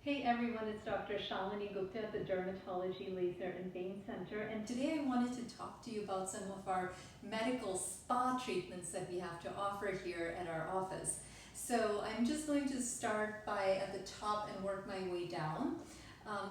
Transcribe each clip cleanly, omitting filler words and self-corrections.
Hey everyone, it's Dr. Shalini Gupta at the Dermatology Laser and Vein Center, and today I wanted to talk to you about some of our medical spa treatments that we have to offer here at our office. So I'm just going to start by at the top and work my way down.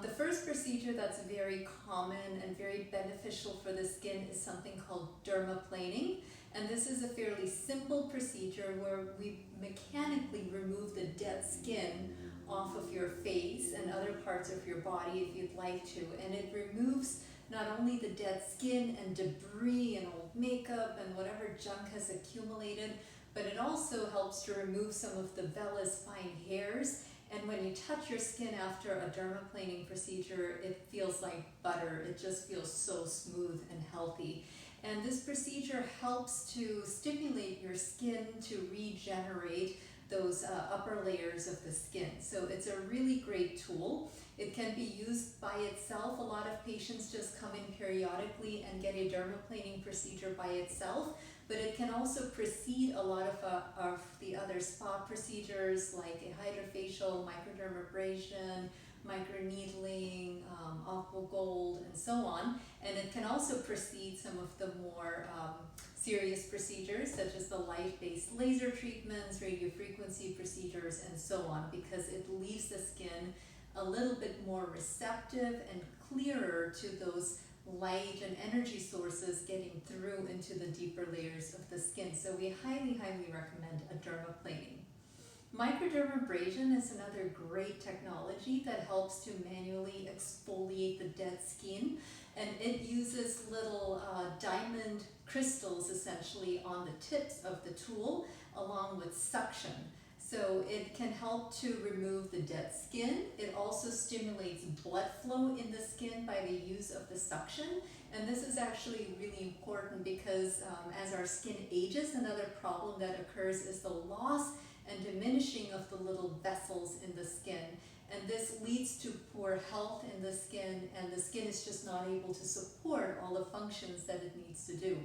The first procedure that's very common and very beneficial for the skin is something called dermaplaning. And this is a fairly simple procedure where we mechanically remove the dead skin off of your face and other parts of your body if you'd like to. And it removes not only the dead skin and debris and old makeup and whatever junk has accumulated, but it also helps to remove some of the vellus fine hairs. And when you touch your skin after a dermaplaning procedure, it feels like butter. It just feels so smooth and healthy. And this procedure helps to stimulate your skin to regenerate those upper layers of the skin. So it's a really great tool. It can be used by itself. A lot of patients just come in periodically and get a dermaplaning procedure by itself, but it can also precede a lot of the other spa procedures like a hydrafacial, microdermabrasion, microneedling, aquagold, and so on. And it can also precede some of the more serious procedures such as the light-based laser treatments, radiofrequency procedures, and so on, because it leaves the skin a little bit more receptive and clearer to those light and energy sources getting through into the deeper layers of the skin. So we highly recommend a dermaplaning. Microdermabrasion is another great technology that helps to manually exfoliate the dead skin, and it uses little diamond crystals essentially on the tips of the tool along with suction. So it can help to remove the dead skin. It also stimulates blood flow in the skin by the use of the suction. And this is actually really important because as our skin ages, another problem that occurs is the loss and diminishing of the little vessels in the skin. And this leads to poor health in the skin, and the skin is just not able to support all the functions that it needs to do.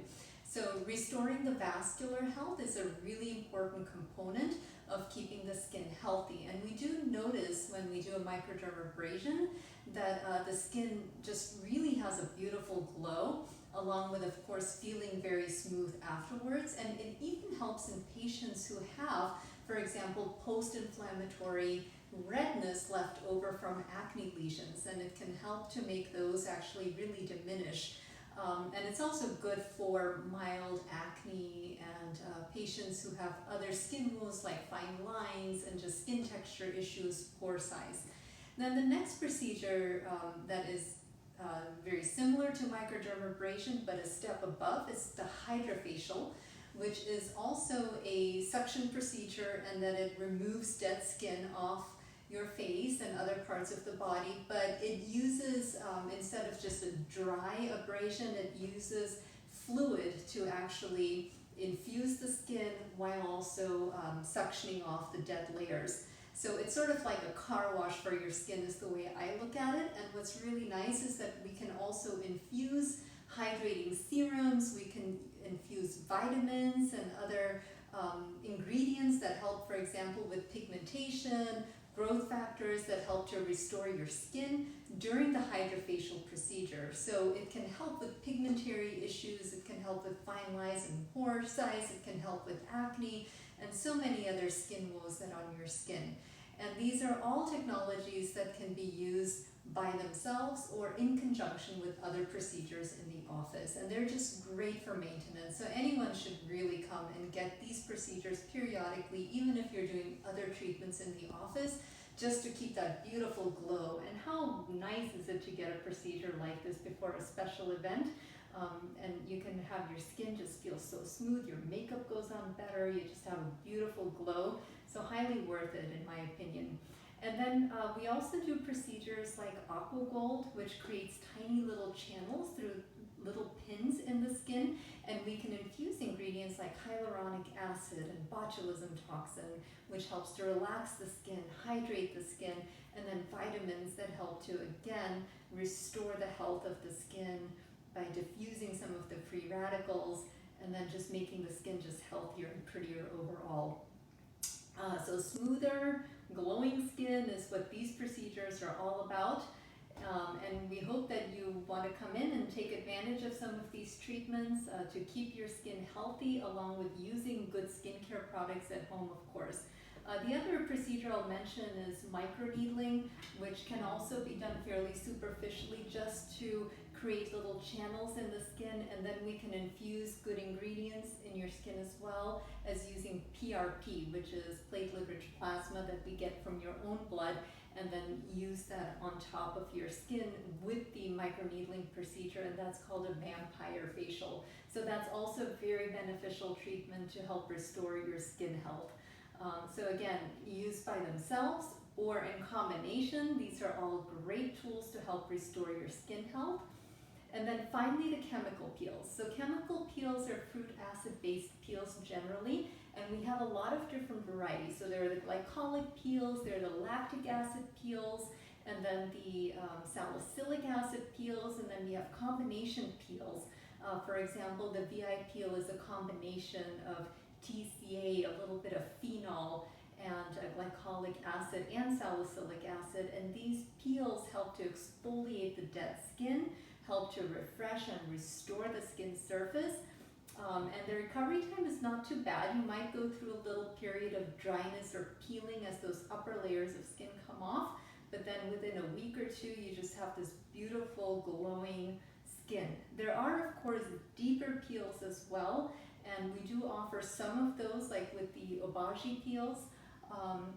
So restoring the vascular health is a really important component of keeping the skin healthy. And we do notice when we do a microdermabrasion that the skin just really has a beautiful glow, along with, of course, feeling very smooth afterwards. And it even helps in patients who have, for example, post-inflammatory redness left over from acne lesions, and it can help to make those actually really diminish. And it's also good for mild acne and patients who have other skin wounds like fine lines and just skin texture issues, pore size. Then the next procedure that is very similar to microdermabrasion but a step above is the Hydrafacial, which is also a suction procedure, and that it removes dead skin off your face and other parts of the body, but it uses, instead of just a dry abrasion, it uses fluid to actually infuse the skin while also suctioning off the dead layers. So it's sort of like a car wash for your skin is the way I look at it. And what's really nice is that we can also infuse hydrating serums, we can infuse vitamins and other ingredients that help, for example, with pigmentation, growth factors that help to restore your skin during the Hydrafacial procedure. So it can help with pigmentary issues, it can help with fine lines and pore size, it can help with acne, and so many other skin woes that are on your skin. And these are all technologies that can be used by themselves or in conjunction with other procedures in the office. And they're just great for maintenance. So anyone should really come and get these procedures periodically, even if you're doing other treatments in the office, just to keep that beautiful glow. And how nice is it to get a procedure like this before a special event? And you can have your skin just feel so smooth, your makeup goes on better, you just have a beautiful glow. So highly worth it in my opinion. And then we also do procedures like aquagold, which creates tiny little channels through little pins in the skin, and we can infuse ingredients like hyaluronic acid and botulism toxin, which helps to relax the skin, hydrate the skin, and then vitamins that help to, again, restore the health of the skin by diffusing some of the free radicals, and then just making the skin just healthier and prettier overall. So smoother, glowing skin is what these procedures are all about. And we hope that you want to come in and take advantage of some of these treatments to keep your skin healthy, along with using good skincare products at home, of course. The other procedure I'll mention is microneedling, which can also be done fairly superficially just to create little channels in the skin, and then we can infuse good ingredients in your skin as well as using PRP, which is platelet-rich plasma that we get from your own blood, and then use that on top of your skin with the microneedling procedure, and that's called a vampire facial. So that's also very beneficial treatment to help restore your skin health. So again, used by themselves or in combination, these are all great tools to help restore your skin health. And then finally, the chemical peels. So chemical peels are fruit acid-based peels generally, and we have a lot of different varieties. So there are the glycolic peels, there are the lactic acid peels, and then the salicylic acid peels, and then we have combination peels. For example, the VI peel is a combination of TCA, a little bit of phenol, and glycolic acid and salicylic acid, and these peels help to exfoliate the dead skin, help to refresh and restore the skin surface, and the recovery time is not too bad. You might go through a little period of dryness or peeling as those upper layers of skin come off, but then within a week or two you just have this beautiful glowing skin. There are of course deeper peels as well, and we do offer some of those, like with the Obagi peels,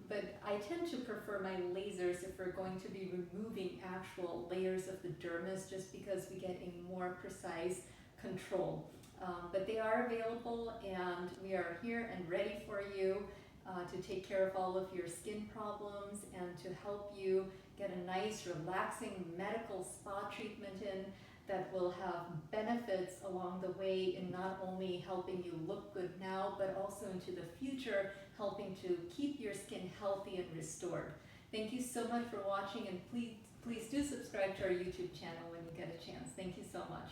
but I tend to prefer my lasers if we're going to be removing actual layers of the dermis, just because we get a more precise control. But they are available, and we are here and ready for you to take care of all of your skin problems and to help you get a nice, relaxing medical spa treatment in that will have benefits along the way in not only helping you look good now, but also into the future, helping to keep your skin healthy and restored. Thank you so much for watching, and please do subscribe to our YouTube channel when you get a chance. Thank you so much.